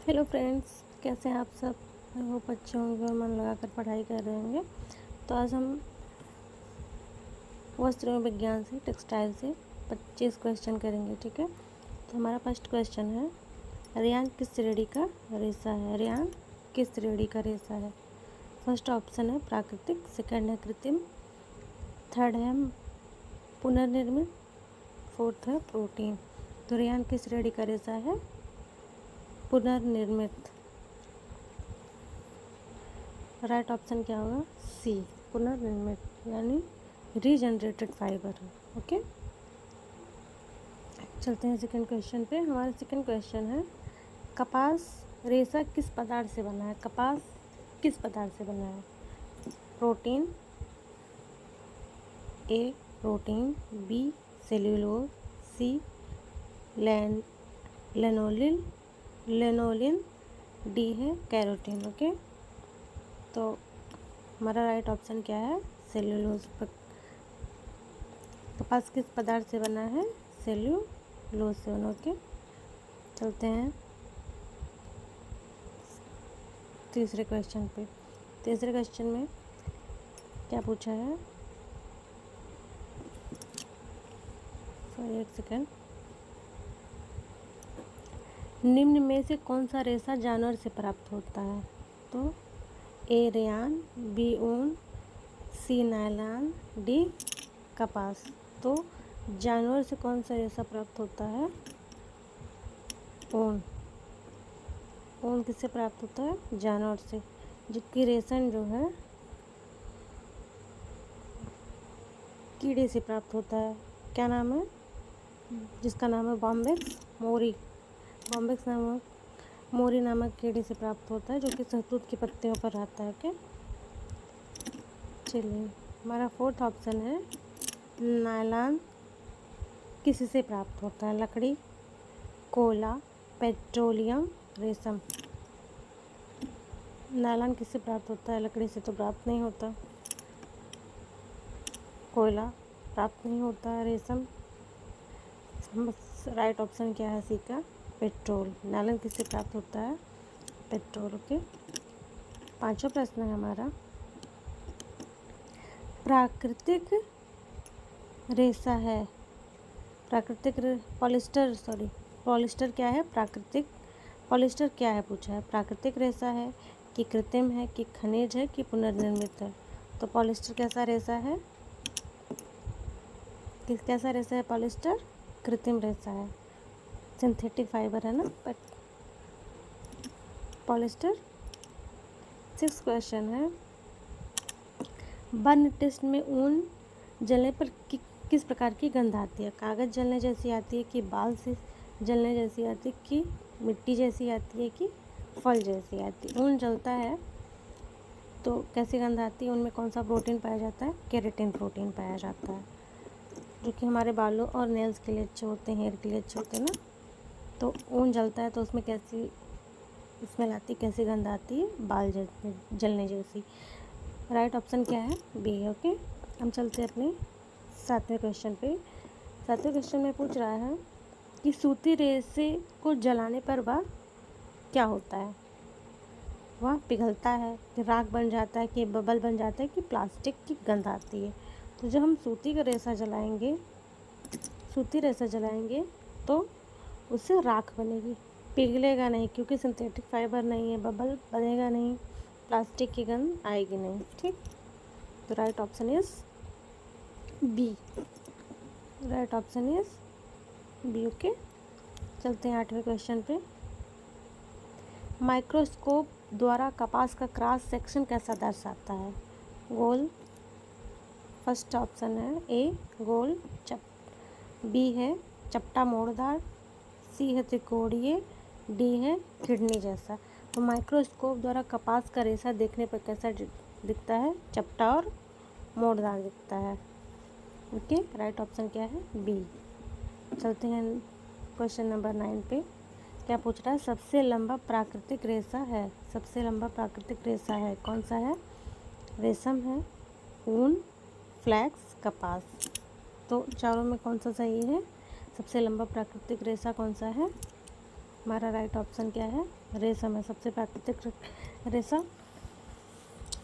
Hello friends, कैसे हैं आप सब। आई होप अच्छे होंगे और मन लगाकर पढ़ाई कर रहे होंगे। तो आज हम वस्त्र एवं विज्ञान से टेक्सटाइल से 25 क्वेश्चन करेंगे, ठीक है। तो हमारा फर्स्ट क्वेश्चन है, रेयान किस श्रेणी का रेशा है। रेयान किस श्रेणी का रेशा है। फर्स्ट ऑप्शन है प्राकृतिक, सेकंड है कृत्रिम, थर्ड है पुनर्निर्मित, फोर्थ है प्रोटीन। तो रेयान किस श्रेणी का रेशा है, पुनर्निर्मित। राइट ऑप्शन क्या होगा, सी, पुनर्निर्मित यानी रीजनरेटेड फाइबर। ओके, चलते हैं सेकंड क्वेश्चन पे। हमारा सेकंड क्वेश्चन है, कपास रेशा किस पदार्थ से बना है। कपास किस पदार्थ से बना है। प्रोटीन, ए प्रोटीन, बी सेल्यूलोज, सी लेनोलिन, डी है कैरोटीन। ओके, तो हमारा राइट ऑप्शन क्या है, सेल्यूलोज। कपास किस पदार्थ से बना है, सेल्यूलोज से बना। ओके, चलते हैं तीसरे क्वेश्चन पे। तीसरे क्वेश्चन में क्या पूछा है, सॉरी एक सेकेंड। निम्न में से कौन सा रेशा जानवर से प्राप्त होता है। तो ए रेयान, बी ऊन, सी नायलॉन, डी कपास। तो जानवर से कौन सा रेशा प्राप्त होता है, ऊन। ऊन किससे प्राप्त होता है, जानवर से, जबकि रेशम जो है कीड़े से प्राप्त होता है। क्या नाम है, जिसका नाम है बॉम्बेक्स मोरी। बॉम्बेक्स नामक मोरी नामक कीड़े से प्राप्त होता है, जो कि शहतूत की पत्तियों पर रहता है। ओके, चलिए हमारा फोर्थ ऑप्शन है, नायलॉन किससे प्राप्त होता है। लकड़ी, कोयला, पेट्रोलियम, रेशम। नायलॉन किससे प्राप्त होता है, लकड़ी से तो प्राप्त नहीं होता, कोयला प्राप्त नहीं होता है, रेशम। राइट ऑप्शन क्या है, सी का पेट्रोल। नायलॉन किससे प्राप्त होता है, पेट्रोल। ओके, पांचवा प्रश्न है हमारा, प्राकृतिक रेशा है। पॉलिस्टर क्या है, प्राकृतिक। पॉलिस्टर क्या है पूछा है, प्राकृतिक रेशा है कि कृत्रिम है कि खनिज है कि पुनर्निर्मित है। तो पॉलिस्टर कैसा रेशा है, कैसा रेशा है पॉलिस्टर, कृत्रिम रेशा है, सिंथेटिक फाइबर है ना बट पॉलिस्टर। सिक्स क्वेश्चन है, बर्न टेस्ट में ऊन जलने पर किस प्रकार की गंध आती है। कागज़ जलने जैसी आती है कि बाल से जलने जैसी आती है कि मिट्टी जैसी आती है कि फल जैसी आती है। ऊन जलता है तो कैसी गंध आती है, उनमें कौन सा प्रोटीन पाया जाता है, केराटिन प्रोटीन पाया जाता है, जो कि हमारे बालों और नेल्स के लिए अच्छे होते हैं, हेयर के लिए अच्छे होते हैं ना। तो ऊन जलता है तो उसमें कैसी स्मेल आती है, कैसी गंध आती है, बाल जलने जैसी। राइट ऑप्शन क्या है, बी। ओके, हम चलते हैं अपने सातवें क्वेश्चन पे। सातवें क्वेश्चन में पूछ रहा है कि सूती रेशे को जलाने पर वह क्या होता है। वह पिघलता है कि राख बन जाता है कि बबल बन जाता है कि प्लास्टिक की गंध आती है। तो जब हम सूती रेशा जलाएंगे तो उससे राख बनेगी, पिघलेगा नहीं क्योंकि सिंथेटिक फाइबर नहीं है, बबल बनेगा नहीं, प्लास्टिक की गंध आएगी नहीं। ठीक, तो right option is B. Right option is B. Okay, चलते हैं आठवें क्वेश्चन पे। माइक्रोस्कोप द्वारा कपास का क्रॉस सेक्शन कैसा दर्शाता है। गोल, फर्स्ट ऑप्शन है ए गोल बी है चपटा मोड़दार, सी है त्रिकोणीय, डी है किडनी जैसा। तो माइक्रोस्कोप द्वारा कपास का रेशा देखने पर कैसा दिखता है, चपटा और मोड़दार दिखता है। ओके, राइट ऑप्शन क्या है, बी। चलते हैं क्वेश्चन नंबर 9 पे। क्या पूछ रहा है, सबसे लंबा प्राकृतिक रेशा है। सबसे लंबा प्राकृतिक रेशा है, कौन सा है, रेशम है, ऊन, फ्लैक्स, कपास। तो चारों में कौन सा सही है, सबसे लंबा प्राकृतिक रेशा कौन सा है, हमारा राइट ऑप्शन क्या है? रेशम है। सबसे प्राकृतिक रेशा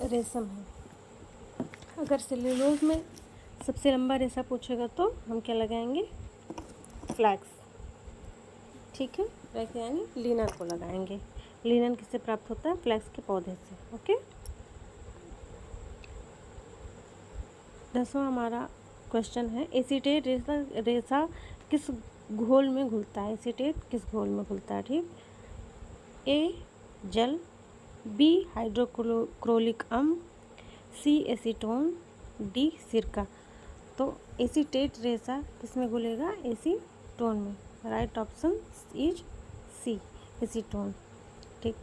रेशम है। अगर सेल्यूलोज में सबसे लंबा रेशा पूछेगा तो हम क्या लगाएंगे? फ्लैक्स। ठीक है, फ्लैक्स यानी लिनन को लगाएंगे। लिनन किससे प्राप्त होता है? फ्लैक्स के पौधे से। ओके, 10वां हमारा क्वेश्चन है, एसीटेट रेशा किस घोल में घुलता है? एसीटेट किस घोल में घुलता है? ठीक, ए जल, बी हाइड्रोक्लोरिक अम्ल, सी एसीटोन, डी सिरका। तो एसीटेट रेशा किस में घुलेगा? एसीटोन में। Right option is C, acetone. ठीक,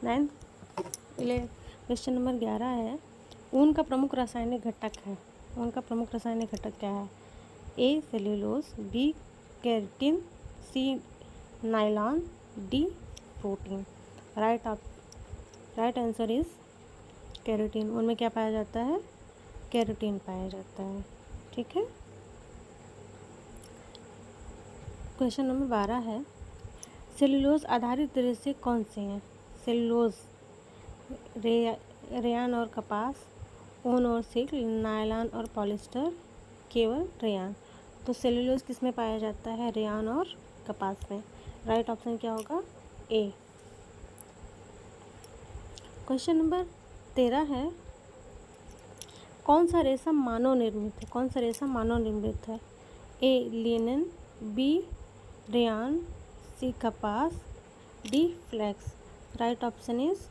9 क्वेश्चन नंबर 11 है, ऊन का प्रमुख रासायनिक घटक है। ऊन का प्रमुख रासायनिक घटक क्या है? A cellulose, B keratin, C nylon, D protein. Right answer is keratin. उनमें क्या पाया जाता है? केराटिन पाया जाता है। ठीक है, क्वेश्चन नंबर 12 है, सेल्यूलोज आधारित रेशे कौन से हैं? सेल्यूलोज, रेयान और कपास, ऊन और सिल्क, नायलॉन और पॉलिस्टर, केवल रेयान। तो सेल्यूलोज किस में पाया जाता है? रेयान और कपास में। राइट ऑप्शन क्या होगा? ए। क्वेश्चन नंबर 13 है, कौन सा रेशम मानव निर्मित है? कौन सा रेशम मानव निर्मित है? A linen, B rayon, C कपास, D flax. Right option is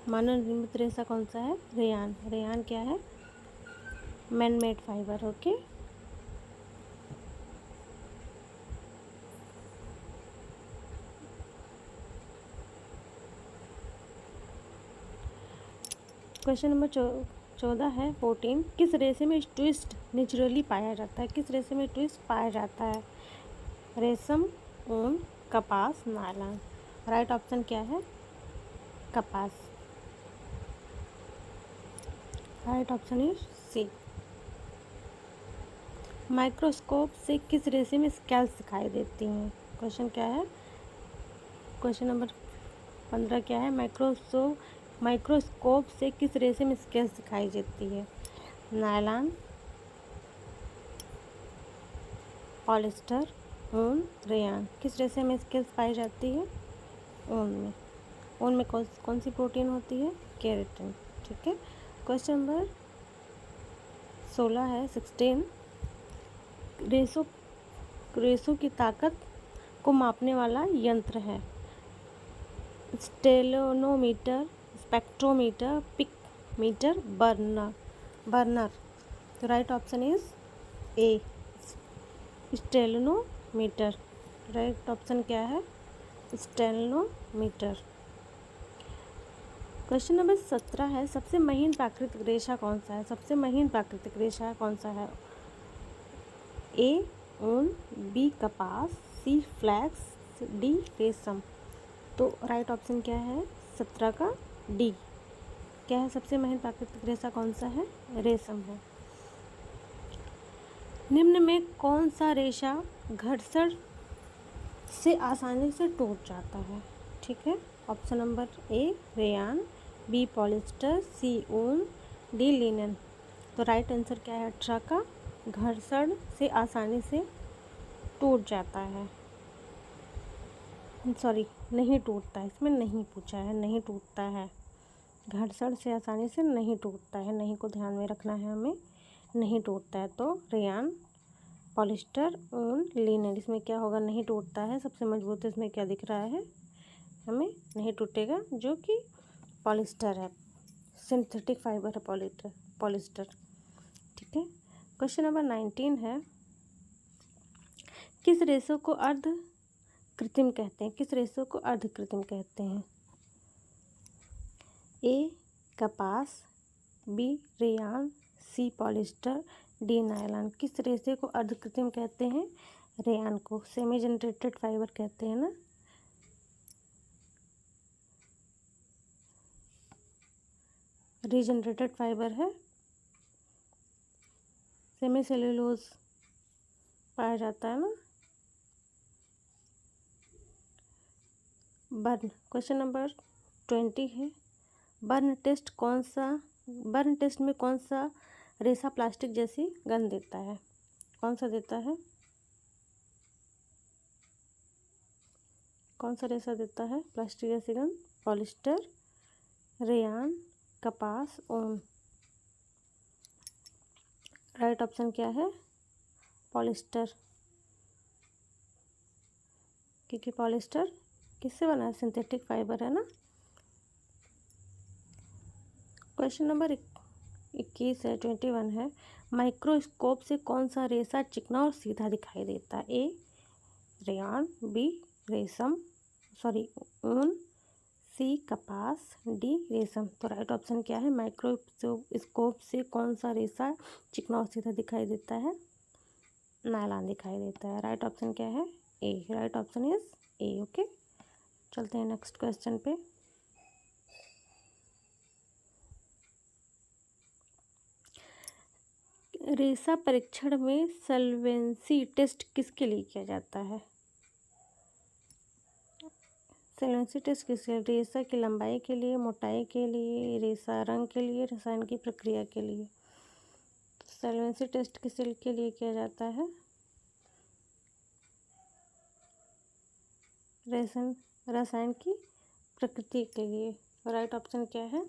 मानव निर्मित रेशा कौन सा है? रेयान। रेयान क्या है? Man made fibre. Okay, question number 14 है, 14, किस रेशे में ट्विस्ट नेचुरली पाया जाता है? किस रेशे में ट्विस्ट पाया जाता है? रेशम, ऊन, कपास, नायलॉन। राइट ऑप्शन क्या है? कपास। Right option is C. Microscope से किस रेशे में स्केल्स दिखाई देती हैं? क्वेश्चन क्या है? क्वेश्चन नंबर 15 क्या है? माइक्रोस्कोप से किस रेशे में स्केल्स दिखाई देती है? नायलॉन, पॉलिस्टर, ऊन, रेयान। किस रेशे में स्केल्स पाई जाती है? ऊन में। ऊन में कौन सी प्रोटीन होती है? केराटिन। ठीक है, क्वेश्चन नंबर 16 है, 16, रेशों की ताकत को मापने वाला यंत्र है? Stalagmometer, spectrometer, pycnometer, burner. तो right option is A, stalagmometer. Right option क्या है? स्टेलोनोमीटर। क्वेश्चन नंबर 17 है, सबसे महीन प्राकृतिक रेशा कौन सा है? सबसे महीन प्राकृतिक रेशा कौन सा है? ए ऊन, बी कपास, सी फ्लैक्स, डी रेशम। तो राइट ऑप्शन क्या है? 17 का डी। क्या है? सबसे महीन प्राकृतिक रेशा कौन सा है? रेशम है। निम्न में कौन सा रेशा घर्षण से आसानी से टूट जाता है? ठीक है, option number A rayon, B polyester, C ऊन, डी लिनन। तो राइट आंसर क्या है? 18 का घर्षण से आसानी से टूट जाता है। सॉरी, नहीं टूटता है, इसमें नहीं पूछा है, नहीं टूटता है। घर्षण से आसानी से नहीं टूटता है, नहीं को ध्यान में रखना है हमें, नहीं टूटता है। तो रेयान, पॉलिस्टर, ऊन, लिनन, इसमें क्या होगा? नहीं टूटता है। सबसे मजबूत इसमें क्या दिख रहा है हमें? नहीं टूटेगा, जो कि पॉलिस्टर है, सिंथेटिक फाइबर है पॉलिस्टर। ठीक है, क्वेश्चन नंबर 19 है, किस रेशों को अर्ध कृत्रिम कहते हैं? किस रेशों को अर्ध कृत्रिम कहते हैं? ए कपास, बी रेयान, सी पॉलिस्टर, डी नायलॉन। किस रेशे को अर्ध कृत्रिम कहते हैं? रेयान को। सेमी जनरेटेड फाइबर कहते हैं ना। रीजनरेटेड फाइबर है, सेमी सेल्यूलोज पाया जाता है ना। बर्न, क्वेश्चन नंबर 20 है, बर्न टेस्ट में कौन सा रेशा प्लास्टिक जैसी गंध देता है? कौन सा देता है? कौन सा रेशा देता है प्लास्टिक जैसी गंध? पॉलिस्टर, रेयान, कपास, ऊन। राइट ऑप्शन क्या है? पॉलिस्टर, क्योंकि पॉलिस्टर किससे बना है? सिंथेटिक फाइबर है ना। क्वेश्चन नंबर 21 है, 21 है, माइक्रोस्कोप से कौन सा रेशा चिकना और सीधा दिखाई देता है? ए रेयान, बी रेशम ऊन, सी कपास, डी रेशम। तो राइट ऑप्शन क्या है? माइक्रोस्कोप से कौन सा रेशा चिकना और सीधा दिखाई देता है? नायलॉन दिखाई देता है। राइट ऑप्शन क्या है? A. Right option is A. Okay, चलते हैं नेक्स्ट क्वेश्चन पे। रेशा परीक्षण में सॉल्वेंसी टेस्ट किसके लिए किया जाता है? सॉल्वेंसी टेस्ट किसके लिए? रेशा की लंबाई के लिए, मोटाई के लिए, रेशा रंग के लिए, रसायन की प्रक्रिया के लिए। सॉल्वेंसी टेस्ट किसके लिए किया जाता है? रसायन की प्रकृति के लिए। राइट ऑप्शन क्या है?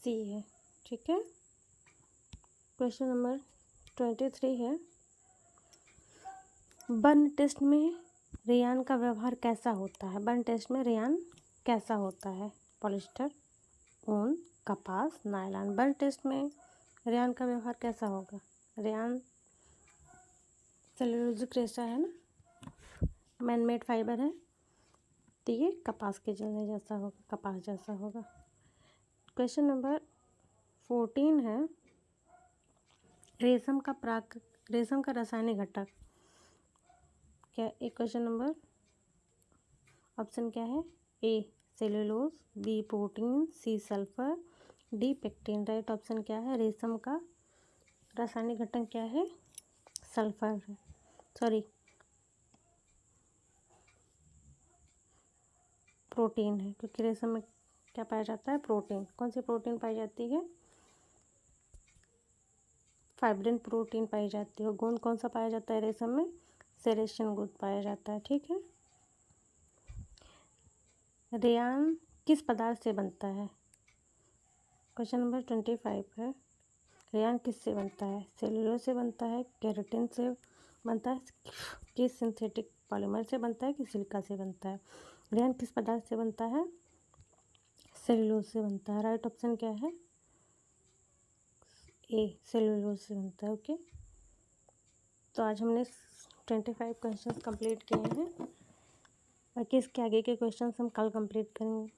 सी है। ठीक है, क्वेश्चन नंबर 23 है, बर्न टेस्ट में रेयान का व्यवहार कैसा होता है? बर्न टेस्ट में रेयान कैसा होता है? पॉलिस्टर, ऊन, कपास, नायलॉन। बर्न टेस्ट में रेयान का व्यवहार कैसा होगा? रेयान सेलुलोजिक रेशा है ना, मैन मेड फाइबर है, तो ये कपास के जलने जैसा होगा, कपास जैसा होगा। क्वेश्चन नंबर 14 है, रेशम का रासायनिक घटक क्या? एक क्वेश्चन नंबर ऑप्शन क्या है? A cellulose, B protein, C sulphur, D pectin. Right option क्या है? रेशम का रासायनिक घटक क्या है? सल्फर है, प्रोटीन है, क्योंकि रेशम में क्या पाया जाता है? प्रोटीन। कौन सी प्रोटीन पाई जाती है? फाइब्रिन प्रोटीन पाई जाती है। गुण कौन सा पाया जाता है रेशम में? सेरेशियन गुण पाया जाता है। ठीक है, रेयान किस पदार्थ से बनता है? क्वेश्चन नंबर 25 है, रेयान किससे बनता है? सेलुलोज से बनता है, केराटिन से बनता है, किस सिंथेटिक पॉलीमर से बनता है, कि सिलिका से बनता है? रेयान किस पदार्थ से बनता है? सेलुलोज से बनता है। राइट ऑप्शन क्या है? ए सेलुलोज से बनता है। ओके, तो आज हमने 25 क्वेश्चन कंप्लीट किए हैं, बाकी इसके आगे के क्वेश्चन हम कल कंप्लीट करेंगे।